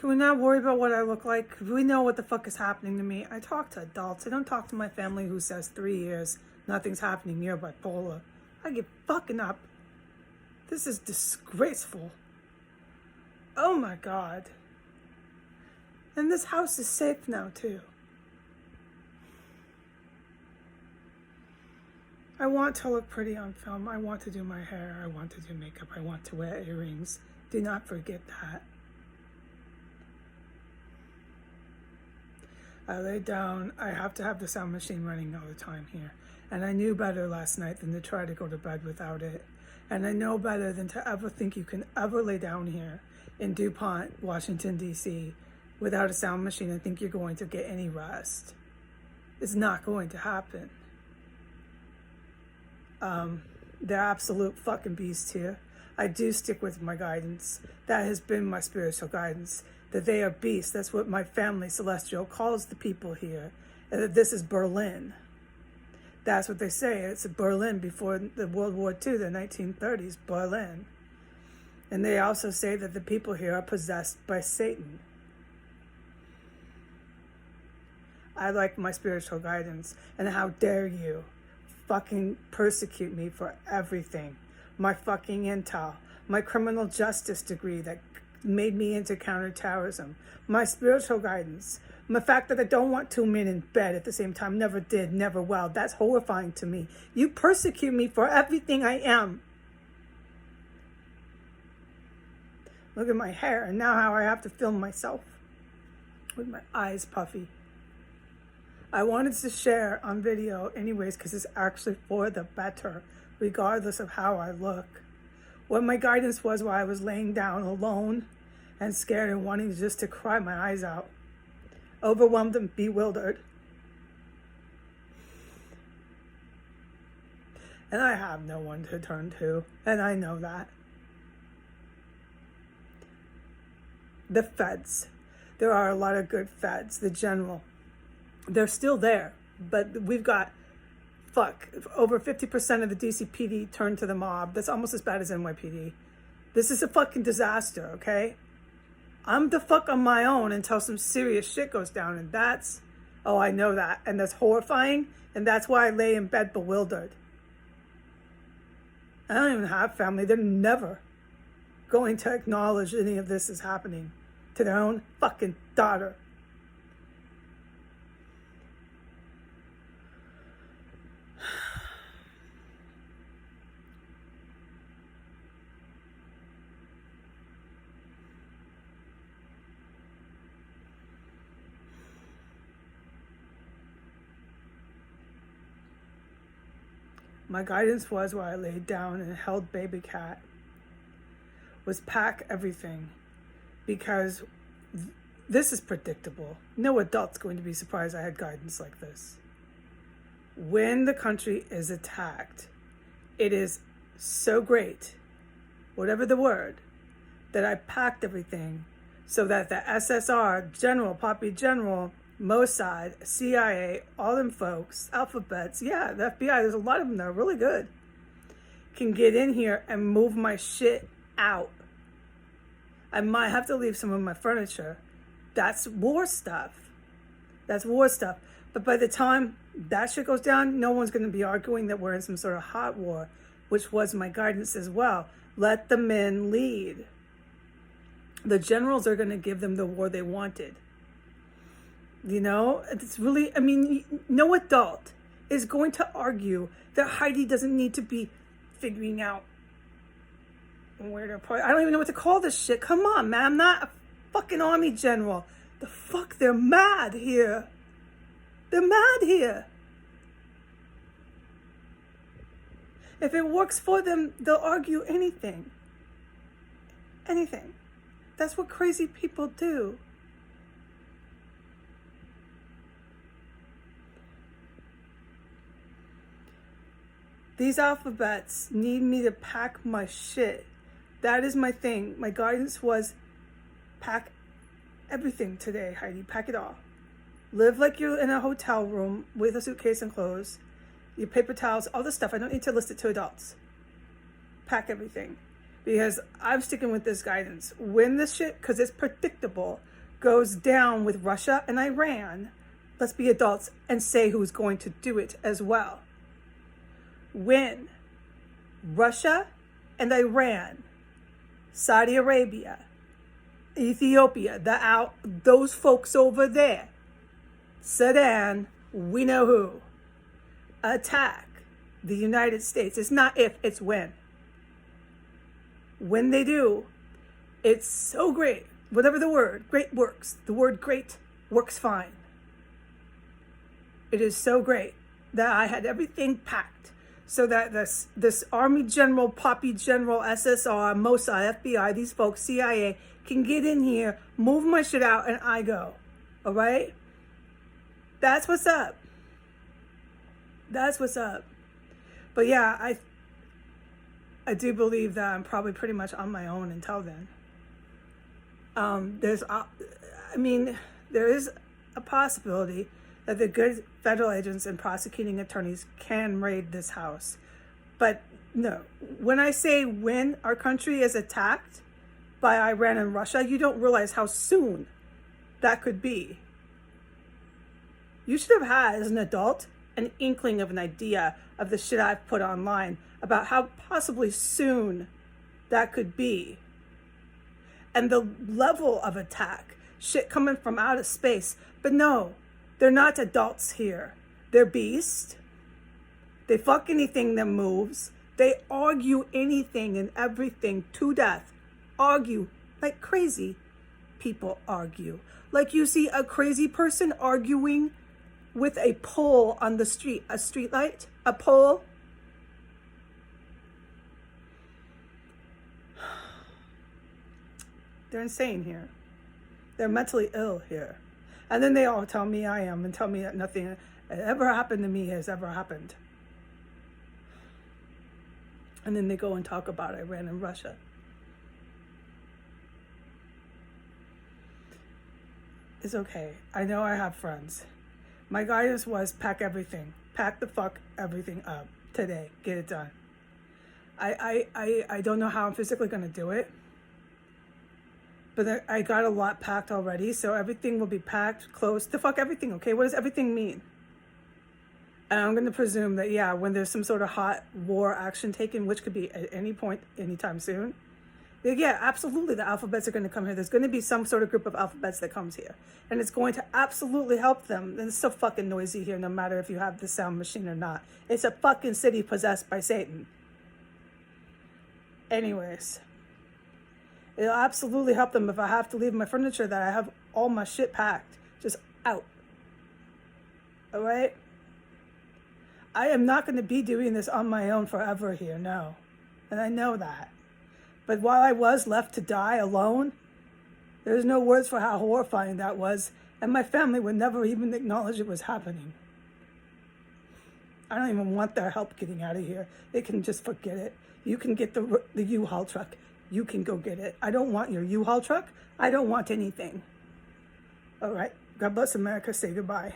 Can we not worry about what I look like? We know what the fuck is happening to me. I talk to adults. I don't talk to my family who says 3 years, nothing's happening, you're bipolar. I get fucking up. This is disgraceful. Oh my God. And this house is safe now too. I want to look pretty on film. I want to do my hair. I want to do makeup. I want to wear earrings. Do not forget that. I laid down. I have to have the sound machine running all the time here. And I knew better last night than to try to go to bed without it. And I know better than to ever think you can ever lay down here in DuPont, Washington, D.C. without a sound machine and think you're going to get any rest. It's not going to happen. They're absolute fucking beasts here. I do stick with my guidance. That has been my spiritual guidance. That they are beasts. That's what my family celestial calls the people here. And that this is Berlin. That's what they say. It's Berlin before the World War II, the 1930s, Berlin. And they also say that the people here are possessed by Satan. I like my spiritual guidance. And how dare you fucking persecute me for everything. My fucking intel. My criminal justice degree that made me into counterterrorism. My spiritual guidance. The fact that I don't want 2 men in bed at the same time. Never did, never will. That's horrifying to me. You persecute me for everything I am. Look at my hair. And now how I have to film myself. With my eyes puffy. I wanted to share on video anyways because it's actually for the better, regardless of how I look. What my guidance was while I was laying down alone and scared and wanting just to cry my eyes out. Overwhelmed and bewildered. And I have no one to turn to, and I know that. The feds. There are a lot of good feds. The general. They're still there, but we've got, over 50% of the DCPD turned to the mob. That's almost as bad as NYPD. This is a fucking disaster, okay? I'm the fuck on my own until some serious shit goes down, and that's, oh, I know that, and that's horrifying, and that's why I lay in bed bewildered. I don't even have family. They're never going to acknowledge any of this is happening to their own fucking daughter. My guidance was while I laid down and held baby cat was pack everything because this is predictable. No adult's going to be surprised I had guidance like this. When the country is attacked, it is so great, whatever the word, that I packed everything so that the SSR, General, Poppy General, Mossad, CIA, all them folks, alphabets, yeah, the FBI, there's a lot of them that are really good, can get in here and move my shit out. I might have to leave some of my furniture. That's war stuff. That's war stuff. But by the time that shit goes down, no one's going to be arguing that we're in some sort of hot war, which was my guidance as well. Let the men lead. The generals are going to give them the war they wanted. You know, it's really, I mean, no adult is going to argue that Heidi doesn't need to be figuring out where to put. I don't even know what to call this shit. Come on, man. I'm not a fucking army general. The fuck? They're mad here. They're mad here. If it works for them, they'll argue anything. Anything. That's what crazy people do. These alphabets need me to pack my shit. That is my thing. My guidance was pack everything today, Heidi. Pack it all. Live like you're in a hotel room with a suitcase and clothes, your paper towels, all this stuff. I don't need to list it to adults. Pack everything. Because I'm sticking with this guidance. When this shit, because it's predictable. goes down with Russia and Iran, let's be adults and say who's going to do it as well. When Russia and Iran, Saudi Arabia, Ethiopia, those folks over there, Sudan, we know who, attack the United States. It's not if, it's when. When they do, it's so great. Whatever the word, great works. The word great works fine. It is so great that I had everything packed so that this Army General, Poppy General, SSR, Mossad, FBI, these folks, CIA, can get in here, move my shit out, and I go. All right? That's what's up. That's what's up. But yeah, I do believe that I'm probably pretty much on my own until then. There is a possibility that the good federal agents and prosecuting attorneys can raid this house. But no, when I say when our country is attacked by Iran and Russia, you don't realize how soon that could be. You should have had, as an adult, an inkling of an idea of the shit I've put online about how possibly soon that could be. And the level of attack, shit coming from outer space. But no, they're not adults here. They're beasts. They fuck anything that moves. They argue anything and everything to death. Argue like crazy people argue. Like you see a crazy person arguing with a pole on the street, a street light, a pole. They're insane here. They're mentally ill here. And then they all tell me I am and tell me that nothing that ever happened to me has ever happened. And then they go and talk about Iran and Russia. It's okay. I know I have friends. My guidance was pack everything. Pack the fuck everything up today. Get it done. I don't know how I'm physically going to do it. But I got a lot packed already, so everything will be packed, closed. The fuck everything, okay? What does everything mean? And I'm going to presume that, yeah, when there's some sort of hot war action taken, which could be at any point, anytime soon, yeah, absolutely, the alphabets are going to come here. There's going to be some sort of group of alphabets that comes here. And it's going to absolutely help them. And it's so fucking noisy here, no matter if you have the sound machine or not. It's a fucking city possessed by Satan. Anyways. It'll absolutely help them if I have to leave my furniture, that I have all my shit packed. Just out. All right? I am not going to be doing this on my own forever here, no. And I know that. But while I was left to die alone, there's no words for how horrifying that was. And my family would never even acknowledge it was happening. I don't even want their help getting out of here. They can just forget it. You can get the UHaul truck. You can go get it. I don't want your U-Haul truck. I don't want anything. All right. God bless America. Say goodbye.